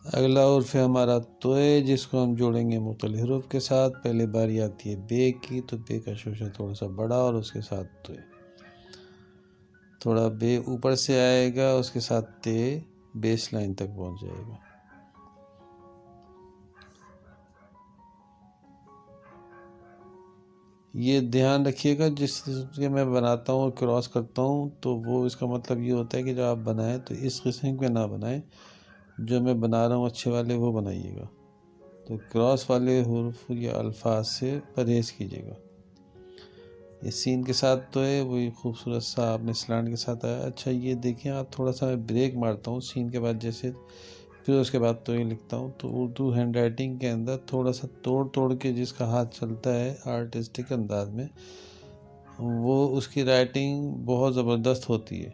اگلا حرف ہے ہمارا توئے، جس کو ہم جوڑیں گے مختلف حروف کے ساتھ۔ پہلے باری آتی ہے بے کی، تو بے کا شوشہ تھوڑا سا بڑا اور اس کے ساتھ توئے، تھوڑا بے اوپر سے آئے گا، اس کے ساتھ تے بیس لائن تک پہنچ جائے گا۔ یہ دھیان رکھیے گا، جس کے میں بناتا ہوں اور کراس کرتا ہوں تو وہ اس کا مطلب یہ ہوتا ہے کہ جب آپ بنائیں تو اس قسم کے نہ بنائیں، جو میں بنا رہا ہوں اچھے والے وہ بنائیے گا۔ تو کراس والے حروف یا الفاظ سے پرہیز کیجیے گا۔ یہ سین کے ساتھ تو ہے وہی خوبصورت سا آپ نے سلانٹ کے ساتھ آیا۔ اچھا یہ دیکھیں آپ، تھوڑا سا میں بریک مارتا ہوں سین کے بعد جیسے، پھر اس کے بعد تو یہ لکھتا ہوں۔ تو اردو ہینڈ رائٹنگ کے اندر تھوڑا سا توڑ کے جس کا ہاتھ چلتا ہے آرٹسٹک انداز میں، وہ اس کی رائٹنگ بہت زبردست ہوتی ہے۔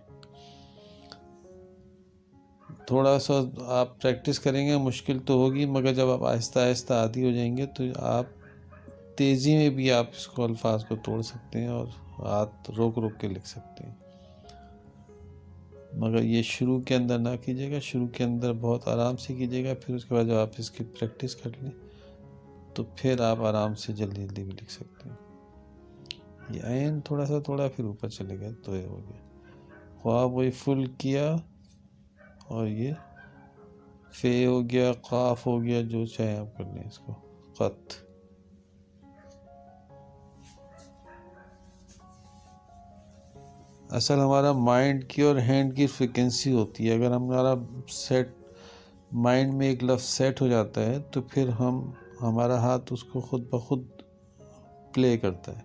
تھوڑا سا آپ پریکٹس کریں گے، مشکل تو ہوگی، مگر جب آپ آہستہ آہستہ عادی ہو جائیں گے تو آپ تیزی میں بھی آپ اس کو الفاظ کو توڑ سکتے ہیں اور ہاتھ روک کے لکھ سکتے ہیں۔ مگر یہ شروع کے اندر نہ کیجیے گا، شروع کے اندر بہت آرام سے کیجیے گا، پھر اس کے بعد جب آپ اس کی پریکٹس کر لیں تو پھر آپ آرام سے جلدی بھی لکھ سکتے ہیں۔ یہ عین تھوڑا سا توڑا، پھر اوپر چلے گئے تو یہ ہو گیا۔ خواب وہی فل کیا، اور یہ فے ہو گیا، قاف ہو گیا، جو چاہے آپ کر لیں اس کو قط۔ اصل ہمارا مائنڈ کی اور ہینڈ کی فریکوینسی ہوتی ہے۔ اگر ہمارا سیٹ مائنڈ میں ایک لفظ سیٹ ہو جاتا ہے تو پھر ہمارا ہاتھ اس کو خود بخود پلے کرتا ہے۔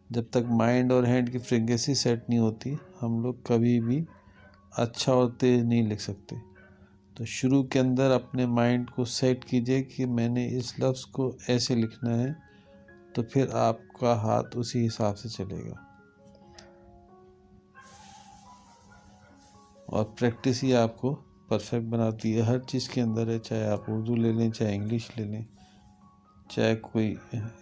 جب تک مائنڈ اور ہینڈ کی فریکوینسی سیٹ نہیں ہوتی، ہم لوگ کبھی بھی اچھا اور تیز نہیں لکھ سکتے۔ تو شروع کے اندر اپنے مائنڈ کو سیٹ کیجئے کہ میں نے اس لفظ کو ایسے لکھنا ہے، تو پھر آپ کا ہاتھ اسی حساب سے چلے گا۔ اور پریکٹس ہی آپ کو پرفیکٹ بناتی ہے ہر چیز کے اندر ہے، چاہے آپ اردو لے لیں، چاہے انگلش لے لیں، چاہے کوئی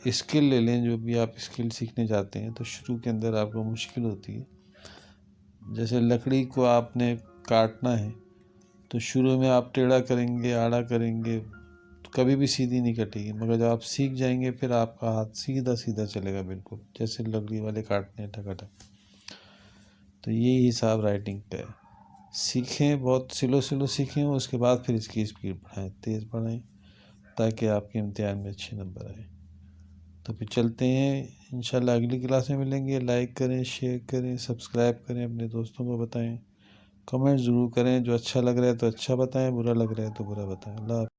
اسکل لے لیں، جو بھی آپ اسکل سیکھنے جاتے ہیں تو شروع کے اندر آپ کو مشکل ہوتی ہے۔ جیسے لکڑی کو آپ نے کاٹنا ہے تو شروع میں آپ ٹیڑھا کریں گے، آڑا کریں گے، تو کبھی بھی سیدھی نہیں کٹے گی، مگر جب آپ سیکھ جائیں گے پھر آپ کا ہاتھ سیدھا چلے گا، بالکل جیسے لکڑی والے کاٹنے ہیں ٹھکا۔ تو یہی حساب رائٹنگ کا ہے۔ سیکھیں، بہت سلو سیکھیں، اس کے بعد پھر اس کی اسپیڈ بڑھائیں، تیز بڑھائیں، تاکہ آپ کے امتحان میں اچھے نمبر آئیں۔ تو پھر چلتے ہیں، انشاءاللہ اگلی کلاس میں ملیں گے۔ لائک کریں، شیئر کریں، سبسکرائب کریں، اپنے دوستوں کو بتائیں، کمنٹ ضرور کریں۔ جو اچھا لگ رہا ہے تو اچھا بتائیں، برا لگ رہا ہے تو برا بتائیں۔ اللہ حافظ۔